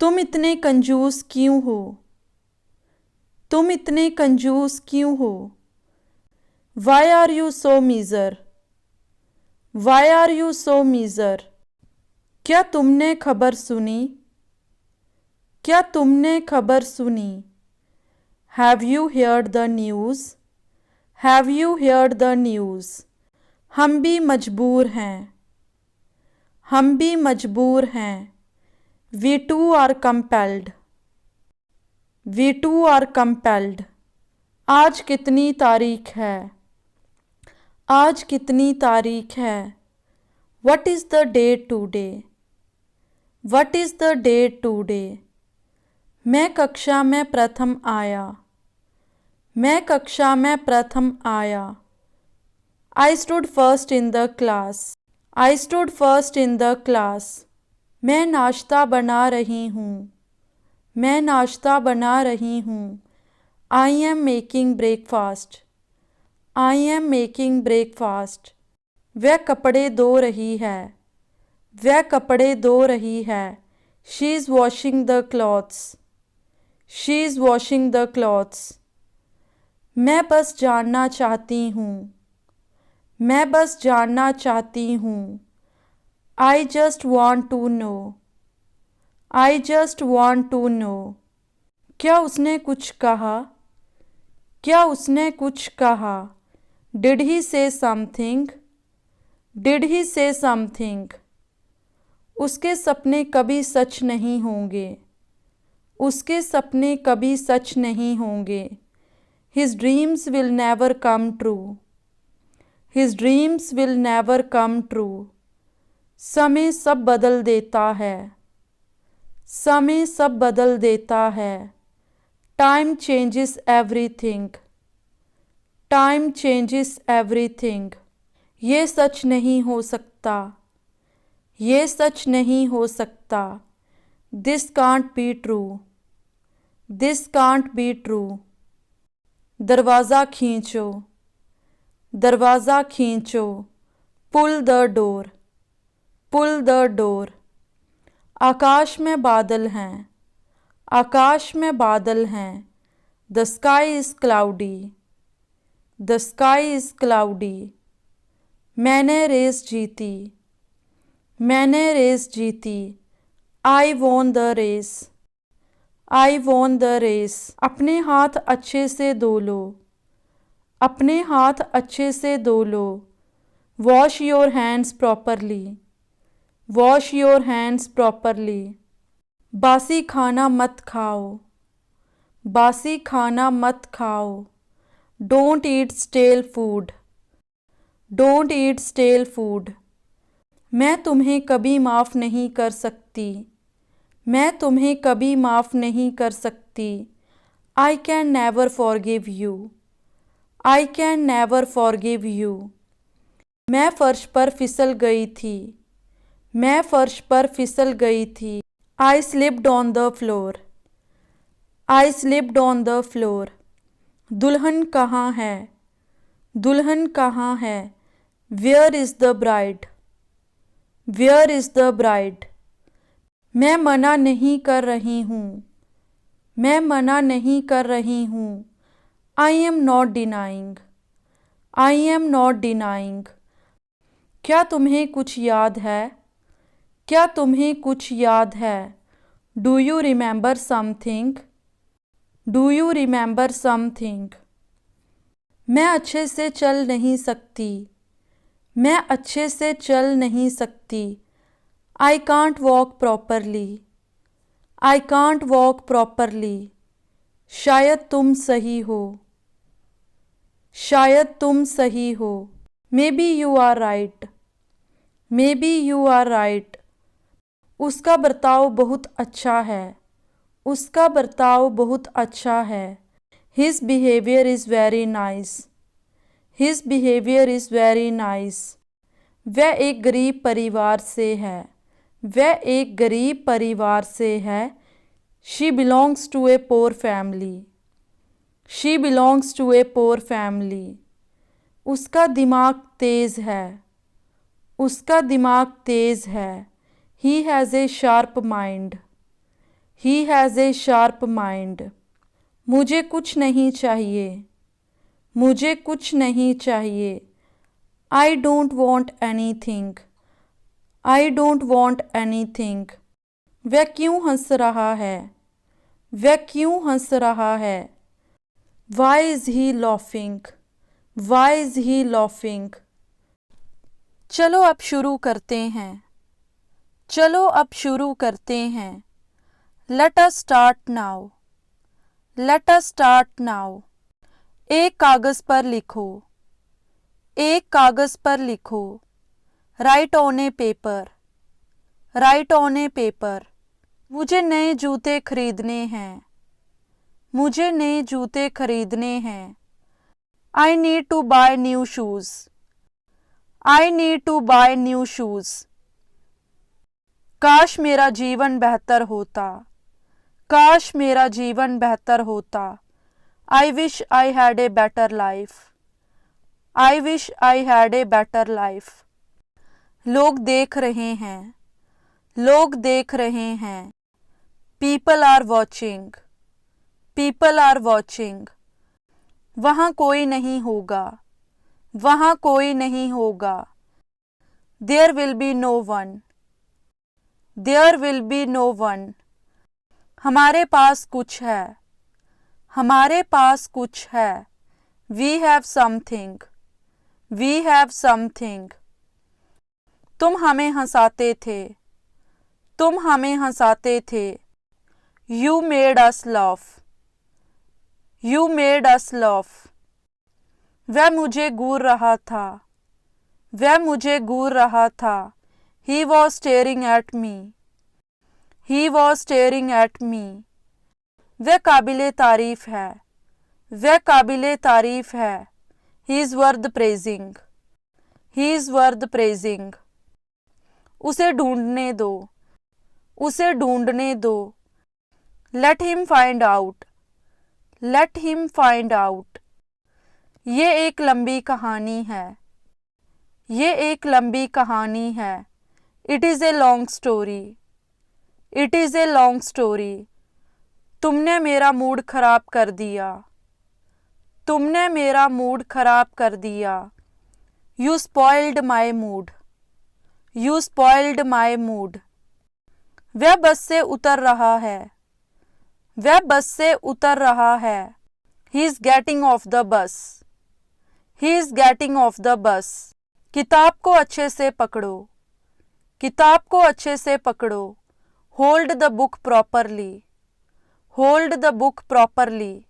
तुम इतने कंजूस क्यों हो? तुम इतने कंजूस क्यों हो? Why are you so miser? Why are you so miser? क्या तुमने खबर सुनी? क्या तुमने खबर सुनी? Have you heard the news? Have you heard the news? हम भी मजबूर हैं. हम भी मजबूर हैं. We too are compelled. We too are compelled. आज कितनी तारीख है? आज कितनी तारीख है? What is the date today? What is the date today? मैं कक्षा में प्रथम आया. मैं कक्षा में प्रथम आया. I stood first in the class. I stood first in the class. मैं नाश्ता बना रही हूँ. मैं नाश्ता बना रही हूँ. I am making breakfast. I am making breakfast. वह कपड़े धो रही है. वह कपड़े धो रही है. She is washing the clothes. She is washing the clothes. मैं बस जानना चाहती हूँ. मैं बस जानना चाहती हूँ. I just want to know. I just want to know. क्या उसने कुछ कहा? क्या उसने कुछ कहा? Did he say something? Did he say something? उसके सपने कभी सच नहीं होंगे. उसके सपने कभी सच नहीं होंगे. His dreams will never come true. His dreams will never come true. समय सब बदल देता है. समय सब बदल देता है. Time changes everything. Time changes everything. ये सच नहीं हो सकता. ये सच नहीं हो सकता. This can't be true. This can't be true. दरवाज़ा खींचो. दरवाज़ा खींचो. Pull the door. Pull the door. आकाश में बादल हैं. आकाश में बादल हैं. The sky is cloudy. The sky is cloudy. मैंने रेस जीती. मैंने रेस जीती. I won the race. I won the race. अपने हाथ अच्छे से धो लो. अपने हाथ अच्छे से धो लो. Wash your hands properly. Wash your hands properly. बासी खाना मत खाओ. बासी खाना मत खाओ. Don't eat stale food. Don't eat stale food. मैं तुम्हें कभी माफ़ नहीं कर सकती. मैं तुम्हें कभी माफ़ नहीं कर सकती. I can never forgive you. I can never forgive you. मैं फर्श पर फिसल गई थी. मैं फर्श पर फिसल गई थी. I slipped on the floor. I slipped on the floor. दुल्हन कहाँ है? दुल्हन कहाँ है? Where is the bride? Where is the bride? मैं मना नहीं कर रही हूँ. मैं मना नहीं कर रही हूँ. I am not denying. I am not denying. क्या तुम्हें कुछ याद है? क्या तुम्हें कुछ याद है? Do you remember something? Do you remember something? मैं अच्छे से चल नहीं सकती. मैं अच्छे से चल नहीं सकती. I can't walk properly. I can't walk properly. शायद तुम सही हो. शायद तुम सही हो. Maybe you are right. Maybe you are right. उसका बर्ताव बहुत अच्छा है. उसका बर्ताव बहुत अच्छा है. His behavior is very nice. His behavior is very nice. वह एक गरीब परिवार से है. वह एक गरीब परिवार से है. She belongs to a poor family. She belongs to a poor family. उसका दिमाग तेज़ है. उसका दिमाग तेज़ है. He has a sharp mind. He has a sharp mind. मुझे कुछ नहीं चाहिए. मुझे कुछ नहीं चाहिए. I don't want anything. I don't want anything. वह क्यों हंस रहा है? वह क्यों हंस रहा है? Why is he laughing? Why is he laughing? चलो अब शुरू करते हैं. चलो अब शुरू करते हैं. Let us start now. Let us start now. एक कागज़ पर लिखो. एक कागज़ पर लिखो. Write on a paper. Write on a paper. मुझे नए जूते खरीदने हैं. मुझे नए जूते खरीदने हैं. I need to buy new shoes. I need to buy new shoes. काश मेरा जीवन बेहतर होता. काश मेरा जीवन बेहतर होता. I wish I had a better life. I wish I had a better life. लोग देख रहे हैं. लोग देख रहे हैं. People are watching. People are watching. वहाँ कोई नहीं होगा. वहाँ कोई नहीं होगा. There will be no one. There will be no one. हमारे पास कुछ है. हमारे पास कुछ है. We have something. We have something. तुम हमें हंसाते थे. तुम हमें हंसाते थे. You made us laugh. You made us laugh. वह मुझे घूर रहा था. वह मुझे घूर रहा था. He was staring at me. He was staring at me. वह काबिले तारीफ है. वह काबिले तारीफ है. He is worth praising. He is worth praising. उसे ढूंढने दो. उसे ढूंढने दो. Let him find out. Let him find out. ये एक लंबी कहानी है. ये एक लंबी कहानी है. It is a long story. It is a long story. तुमने मेरा मूड खराब कर दिया. तुमने मेरा मूड खराब कर दिया. You spoiled my mood. You spoiled my mood. वह बस से उतर रहा है. वह बस से उतर रहा है. He is getting off the bus. He is getting off the bus. किताब को अच्छे से पकड़ो. किताब को अच्छे से पकड़ो. Hold the book properly. Hold the book properly.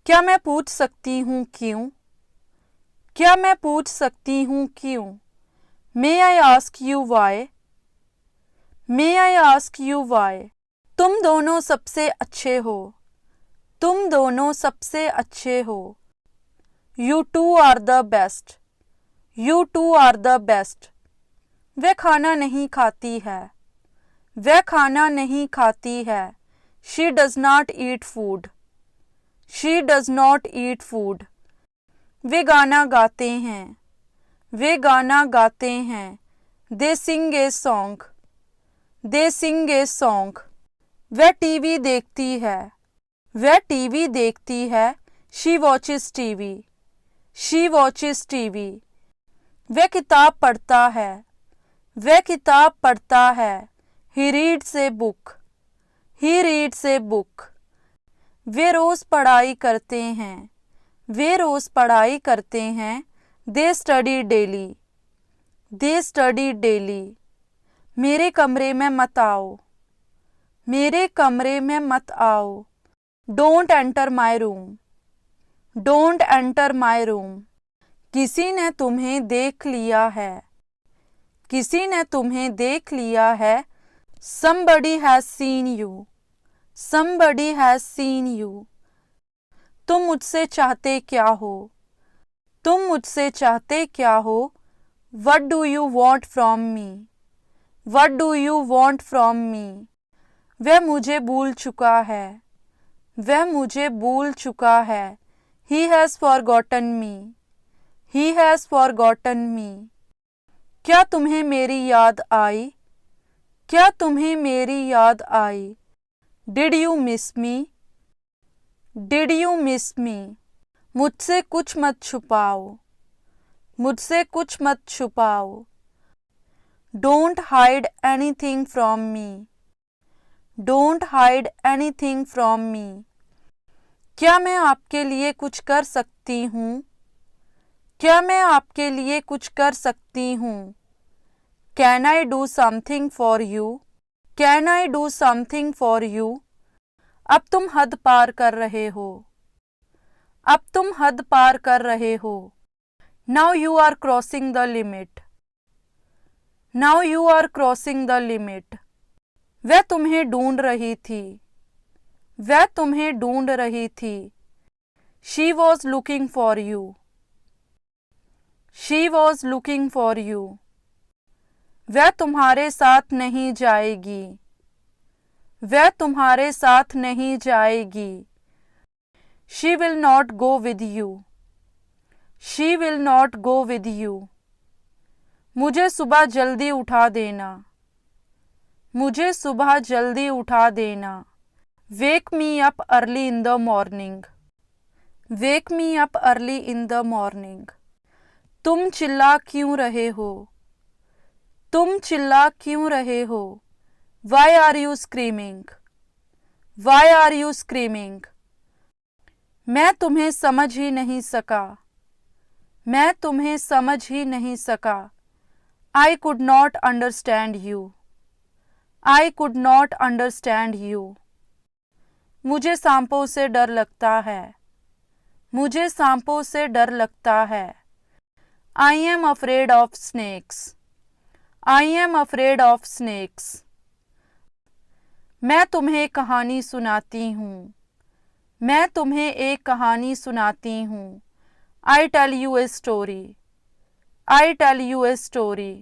क्या मैं पूछ सकती हूँ क्यों? क्या मैं पूछ सकती हूँ क्यों? May I ask you why? May I ask you why? तुम दोनों सबसे अच्छे हो. तुम दोनों सबसे अच्छे हो. You two are the best. You two are the best. वह खाना नहीं खाती है. वह खाना नहीं खाती है. She does not eat food. She does not eat food. वे गाना गाते हैं. वे गाना गाते हैं. They sing a song. They sing a song. वह टीवी देखती है. वह टीवी देखती है. She watches TV. She watches TV. वह किताब पढ़ता है. वह किताब पढ़ता है. He reads a book. He reads a book. वे रोज़ पढ़ाई करते हैं. वे रोज़ पढ़ाई करते हैं. They study daily. They study daily. मेरे कमरे में मत आओ. मेरे कमरे में मत आओ. Don't enter my room. Don't enter my room. किसी ने तुम्हें देख लिया है. किसी ने तुम्हें देख लिया है. Somebody has seen you. Somebody has seen you. तुम मुझसे चाहते क्या हो? तुम मुझसे चाहते क्या हो? What do you want from me? What do you want from me? वह मुझे भूल चुका है. वह मुझे भूल चुका है. He has forgotten me. He has forgotten me. क्या तुम्हें मेरी याद आई? क्या तुम्हें मेरी याद आई? Did you miss me? Did you miss me? मुझसे कुछ मत छुपाओ, मुझसे कुछ मत छुपाओ। Don't hide anything from me, don't hide anything from me. क्या मैं आपके लिए कुछ कर सकती हूँ? क्या मैं आपके लिए कुछ कर सकती हूँ? Can I do something for you? Can I do something for you? अब तुम हद पार कर रहे हो, अब तुम हद पार कर रहे हो। Now you are crossing the limit, now you are crossing the limit. वह तुम्हें ढूंढ रही थी, वह तुम्हें ढूंढ रही थी। She was looking for you, she was looking for you. वह तुम्हारे साथ नहीं जाएगी, वह तुम्हारे साथ नहीं जाएगी। She will not go with you, she will not go with you. मुझे सुबह जल्दी उठा देना, मुझे सुबह जल्दी उठा देना। Wake me up early in the morning, wake me up early in the morning. तुम चिल्ला क्यों रहे हो? तुम चिल्ला क्यों रहे हो? Why are you screaming, why are you screaming. मैं तुम्हें समझ ही नहीं सका, मैं तुम्हें समझ ही नहीं सका। I could not understand you, I could not understand you। मुझे सांपों से डर लगता है, मुझे सांपों से डर लगता है। I am afraid of snakes, I am afraid of snakes। मैं तुम्हें कहानी सुनाती हूँ, मैं तुम्हें एक कहानी सुनाती हूँ। I tell you a story, I tell you a story।